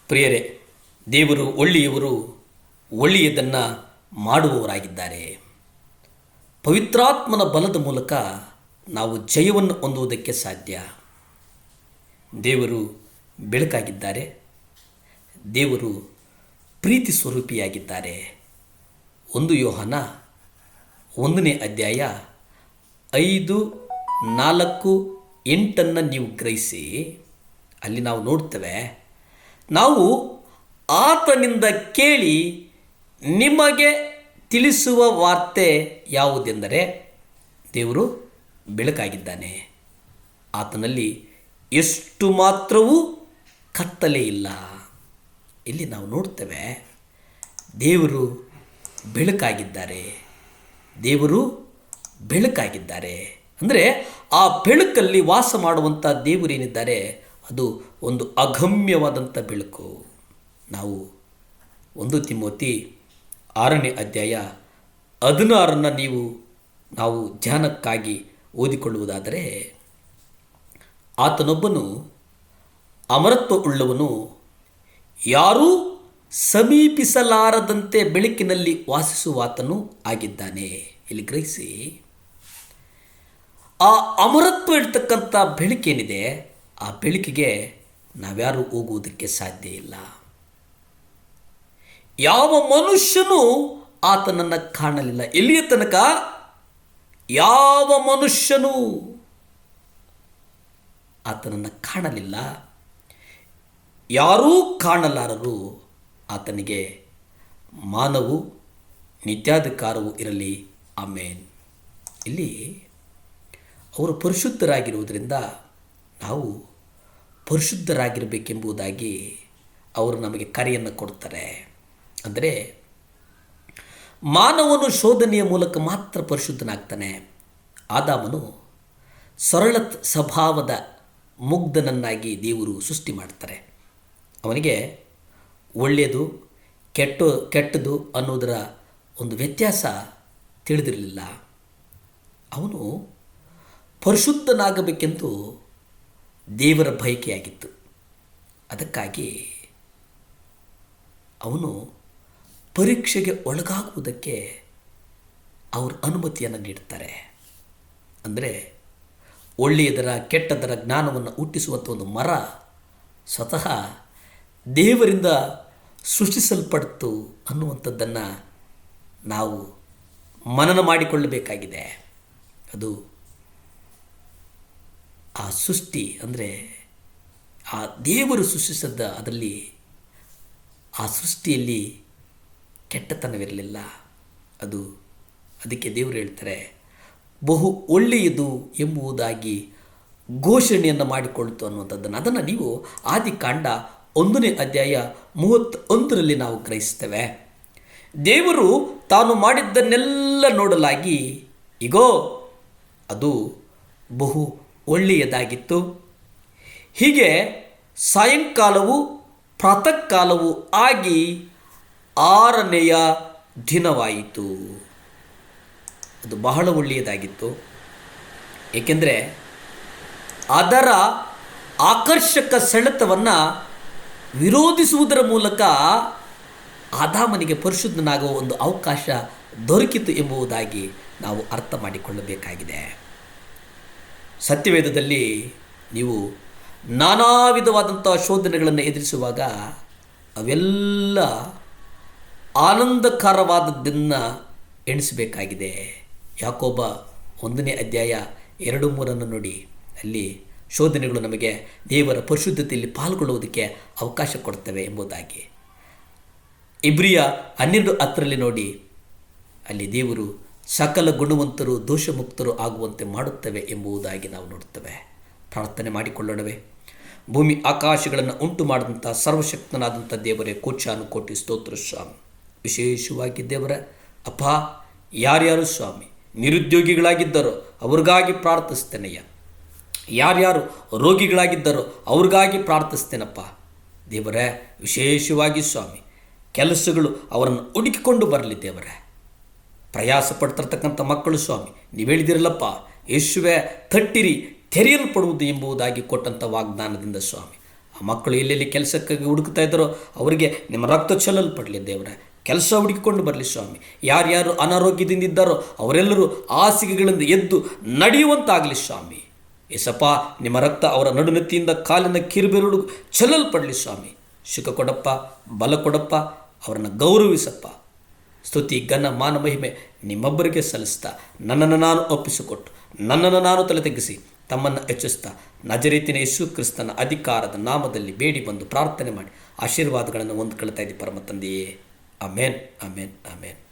ಪ್ರಿಯರೇ, ದೇವರು ಒಳ್ಳೆಯವರು, ಒಳ್ಳೆಯದನ್ನು ಮಾಡುವವರಾಗಿದ್ದಾರೆ. ಪವಿತ್ರಾತ್ಮನ ಬಲದ ಮೂಲಕ ನಾವು ಜಯವನ್ನು ಹೊಂದುವುದಕ್ಕೆ ಸಾಧ್ಯ. ದೇವರು ಬೆಳಕಾಗಿದ್ದಾರೆ, ದೇವರು ಪ್ರೀತಿ ಸ್ವರೂಪಿಯಾಗಿದ್ದಾರೆ. 1 ಯೋಹಾನ 1ನೇ ಅಧ್ಯಾಯ 5, 4, 8 ನೀವು ಗ್ರಹಿಸಿ. ಅಲ್ಲಿ ನಾವು ನೋಡ್ತೇವೆ, ನಾವು ಆತನಿಂದ ಕೇಳಿ ನಿಮಗೆ ತಿಳಿಸುವ ವಾರ್ತೆ ಯಾವುದೆಂದರೆ ದೇವರು ಬೆಳಕಾಗಿದ್ದಾನೆ, ಆತನಲ್ಲಿ ಎಷ್ಟು ಮಾತ್ರವೂ ಕತ್ತಲೆ ಇಲ್ಲ. ಇಲ್ಲಿ ನಾವು ನೋಡ್ತೇವೆ, ದೇವರು ಬೆಳಕಾಗಿದ್ದಾರೆ, ದೇವರು ಬೆಳಕಾಗಿದ್ದಾರೆ. ಅಂದರೆ ಆ ಬೆಳಕಲ್ಲಿ ವಾಸ ಮಾಡುವಂಥ ದೇವರೇನಿದ್ದಾರೆ ಅದು ಒಂದು ಅಗಮ್ಯವಾದಂಥ ಬೆಳಕು. ನಾವು 1 ತಿಮೋತಿ 6ನೇ ಅಧ್ಯಾಯ 16 ನಾವು ಧ್ಯಾನಕ್ಕಾಗಿ ಓದಿಕೊಳ್ಳುವುದಾದರೆ, ಆತನೊಬ್ಬನು ಅಮರತ್ವವುಳ್ಳವನು, ಯಾರೂ ಸಮೀಪಿಸಲಾರದಂತೆ ಬೆಳಕಿನಲ್ಲಿ ವಾಸಿಸುವಾತನು ಆಗಿದ್ದಾನೆ. ಇಲ್ಲಿ ಗ್ರಹಿಸಿ, ಆ ಅಮರತ್ವ ಇರ್ತಕ್ಕಂಥ ಬೆಳಕೇನಿದೆ, ಆ ಬೆಳಕಿಗೆ ನಾವ್ಯಾರೂ ಹೋಗುವುದಕ್ಕೆ ಸಾಧ್ಯ ಇಲ್ಲ. ಯಾವ ಮನುಷ್ಯನೂ ಆತನನ್ನು ಕಾಣಲಿಲ್ಲ. ಎಲ್ಲಿಯ ತನಕ? ಯಾವ ಮನುಷ್ಯನೂ ಆತನನ್ನು ಕಾಣಲಿಲ್ಲ, ಯಾರೂ ಕಾಣಲಾರರು. ಆತನಿಗೆ ಮಾನವು ನಿತ್ಯಾಧಿಕಾರವೂ ಇರಲಿ, ಆಮೇನ್. ಇಲ್ಲಿ ಅವರು ಪರಿಶುದ್ಧರಾಗಿರುವುದರಿಂದ ನಾವು ಪರಿಶುದ್ಧರಾಗಿರಬೇಕೆಂಬುದಾಗಿ ಅವರು ನಮಗೆ ಕರೆಯನ್ನು ಕೊಡ್ತಾರೆ. ಅಂದರೆ ಮಾನವನು ಶೋಧನೆಯ ಮೂಲಕ ಮಾತ್ರ ಪರಿಶುದ್ಧನಾಗ್ತಾನೆ. ಆದಾಮನು ಸರಳ ಸ್ವಭಾವದ ಮುಗ್ಧನನ್ನಾಗಿ ದೇವರು ಸೃಷ್ಟಿ ಮಾಡ್ತಾರೆ. ಅವನಿಗೆ ಒಳ್ಳೆಯದು ಕೆಟ್ಟದು ಅನ್ನೋದರ ಒಂದು ವ್ಯತ್ಯಾಸ ತಿಳಿದಿರಲಿಲ್ಲ. ಅವನು ಪರಿಶುದ್ಧನಾಗಬೇಕೆಂದು ದೇವರ ಬಯಕೆಯಾಗಿತ್ತು. ಅದಕ್ಕಾಗಿ ಅವನು ಪರೀಕ್ಷೆಗೆ ಒಳಗಾಗುವುದಕ್ಕೆ ಅವರು ಅನುಮತಿಯನ್ನು ನೀಡ್ತಾರೆ. ಅಂದರೆ ಒಳ್ಳೆಯದರ ಕೆಟ್ಟದರ ಜ್ಞಾನವನ್ನು ಹುಟ್ಟಿಸುವಂಥ ಒಂದು ಮರ ಸ್ವತಃ ದೇವರಿಂದ ಸೃಷ್ಟಿಸಲ್ಪಡ್ತು ಅನ್ನುವಂಥದ್ದನ್ನು ನಾವು ಮನನ ಮಾಡಿಕೊಳ್ಳಬೇಕಾಗಿದೆ. ಅದು ಆ ಸೃಷ್ಟಿ ಅಂದರೆ ಆ ದೇವರು ಸೃಷ್ಟಿಸಿದ್ದ ಅದರಲ್ಲಿ ಆ ಸೃಷ್ಟಿಯಲ್ಲಿ ಕೆಟ್ಟತನವಿರಲಿಲ್ಲ. ಅದಕ್ಕೆ ದೇವರು ಹೇಳ್ತಾರೆ, ಬಹು ಒಳ್ಳೆಯದು ಎಂಬುದಾಗಿ ಘೋಷಣೆಯನ್ನು ಮಾಡಿಕೊಳ್ತು ಅನ್ನುವಂಥದ್ದನ್ನು. ಅದನ್ನು ನೀವು ಆದಿಕಾಂಡ 1ನೇ ಅಧ್ಯಾಯ 31 ನಾವು ಗ್ರಹಿಸ್ತೇವೆ. ದೇವರು ತಾನು ಮಾಡಿದ್ದನ್ನೆಲ್ಲ ನೋಡಲಾಗಿ, ಇಗೋ ಅದು ಬಹು ಒಳ್ಳೆಯದಾಗಿತ್ತು. ಹೀಗೆ ಸಾಯಂಕಾಲವು ಪ್ರಾತಃ ಕಾಲವು ಆಗಿ 6ನೆಯ ದಿನವಾಯಿತು. ಅದು ಬಹಳ ಒಳ್ಳೆಯದಾಗಿತ್ತು. ಏಕೆಂದರೆ ಅದರ ಆಕರ್ಷಕ ಸೆಳೆತವನ್ನು ವಿರೋಧಿಸುವುದರ ಮೂಲಕ ಆದಾಮನಿಗೆ ಪರಿಶುದ್ಧನಾಗುವ ಒಂದು ಅವಕಾಶ ದೊರಕಿತು ಎಂಬುದಾಗಿ ನಾವು ಅರ್ಥ ಮಾಡಿಕೊಳ್ಳಬೇಕಾಗಿದೆ. ಸತ್ಯವೇದದಲ್ಲಿ ನೀವು ನಾನಾ ವಿಧವಾದಂಥ ಶೋಧನೆಗಳನ್ನು ಎದುರಿಸುವಾಗ ಅವೆಲ್ಲ ಆನಂದಕರವಾದದ್ದನ್ನು ಎಣಿಸಬೇಕಾಗಿದೆ. ಯಾಕೋಬ 1ನೇ ಅಧ್ಯಾಯ 2-3 ನೋಡಿ. ಅಲ್ಲಿ ಶೋಧನೆಗಳು ನಮಗೆ ದೇವರ ಪರಿಶುದ್ಧತೆಯಲ್ಲಿ ಪಾಲ್ಗೊಳ್ಳುವುದಕ್ಕೆ ಅವಕಾಶ ಕೊಡ್ತವೆ ಎಂಬುದಾಗಿ. ಇಬ್ರಿಯ 12:10 ನೋಡಿ. ಅಲ್ಲಿ ದೇವರು ಸಕಲ ಗುಣವಂತರು ದೋಷಮುಕ್ತರು ಆಗುವಂತೆ ಮಾಡುತ್ತವೆ ಎಂಬುದಾಗಿ ನಾವು ನೋಡುತ್ತೇವೆ. ಪ್ರಾರ್ಥನೆ ಮಾಡಿಕೊಳ್ಳೋಣವೇ. ಭೂಮಿ ಆಕಾಶಗಳನ್ನು ಉಂಟು ಮಾಡಿದಂಥ ಸರ್ವಶಕ್ತನಾದಂಥ ದೇವರೇ, ಕೋಟಿ ಸ್ತೋತ್ರ ಸ್ವಾಮಿ. ವಿಶೇಷವಾಗಿ ದೇವರ ಅಪ್ಪ, ಯಾರ್ಯಾರು ಸ್ವಾಮಿ ನಿರುದ್ಯೋಗಿಗಳಾಗಿದ್ದರೋ ಅವ್ರಿಗಾಗಿ ಪ್ರಾರ್ಥಿಸ್ತೇನೆಯ್ಯ. ಯಾರ್ಯಾರು ರೋಗಿಗಳಾಗಿದ್ದರೋ ಅವ್ರಿಗಾಗಿ ಪ್ರಾರ್ಥಿಸ್ತೇನಪ್ಪ ದೇವರೇ. ವಿಶೇಷವಾಗಿ ಸ್ವಾಮಿ ಕೆಲಸಗಳು ಅವರನ್ನು ಹುಡುಕಿಕೊಂಡು ಬರಲಿ ದೇವರೇ. ಪ್ರಯಾಸ ಪಡ್ತಿರ್ತಕ್ಕಂಥ ಮಕ್ಕಳು ಸ್ವಾಮಿ, ನೀವು ಹೇಳಿದಿರಲ್ಲಪ್ಪ, ಯೇಸುವೆ ತಟ್ಟಿರಿ ತೆರೆಯಲ್ಪಡುವುದು ಎಂಬುದಾಗಿ ಕೊಟ್ಟಂಥ ವಾಗ್ದಾನದಿಂದ ಸ್ವಾಮಿ ಆ ಮಕ್ಕಳು ಎಲ್ಲೆಲ್ಲಿ ಕೆಲಸಕ್ಕಾಗಿ ಹುಡುಕ್ತಾ ಇದ್ದಾರೋ ಅವರಿಗೆ ನಿಮ್ಮ ರಕ್ತ ಚೆಲ್ಲಲ್ಪಡಲಿ ದೇವರೇ. ಕೆಲಸ ಹುಡುಕಿಕೊಂಡು ಬರಲಿ ಸ್ವಾಮಿ. ಯಾರ್ಯಾರು ಅನಾರೋಗ್ಯದಿಂದ ಇದ್ದಾರೋ ಅವರೆಲ್ಲರೂ ಹಾಸಿಗೆಗಳಿಂದ ಎದ್ದು ನಡೆಯುವಂತಾಗಲಿ ಸ್ವಾಮಿ. ಏಸಪ್ಪ, ನಿಮ್ಮ ರಕ್ತ ಅವರ ನಡುನೆತ್ತಿಯಿಂದ ಕಾಲಿನ ಕಿರುಬೆರಳು ಚೆಲ್ಲಲ್ಪಡಲಿ ಸ್ವಾಮಿ. ಸುಖ ಕೊಡಪ್ಪ, ಬಲ ಕೊಡಪ್ಪ, ಅವರನ್ನು ಗೌರವಿಸಪ್ಪ. ಸ್ತುತಿ, ಘನ, ಮಾನ, ಮಹಿಮೆ ನಿಮ್ಮೊಬ್ಬರಿಗೆ ಸಲ್ಲಿಸ್ತಾ ನನ್ನನ್ನು ನಾನು ಒಪ್ಪಿಸಿಕೊಟ್ಟು ನನ್ನನ್ನು ನಾನು ತಲೆ ತಗ್ಗಿಸಿ ತಮ್ಮನ್ನು ಹೆಚ್ಚಿಸ್ತಾ ನಜರೇತಿನ ಯೇಸು ಕ್ರಿಸ್ತನ ಅಧಿಕಾರದ ನಾಮದಲ್ಲಿ ಬೇಡಿ ಬಂದು ಪ್ರಾರ್ಥನೆ ಮಾಡಿ ಆಶೀರ್ವಾದಗಳನ್ನು ಹೊಂದ್ಕೊಳ್ತಾ ಇದ್ದೀವಿ ಪರಮ ತಂದೆಯೇ. ಆಮೇನ್, ಆಮೇನ್, ಆಮೇನ್.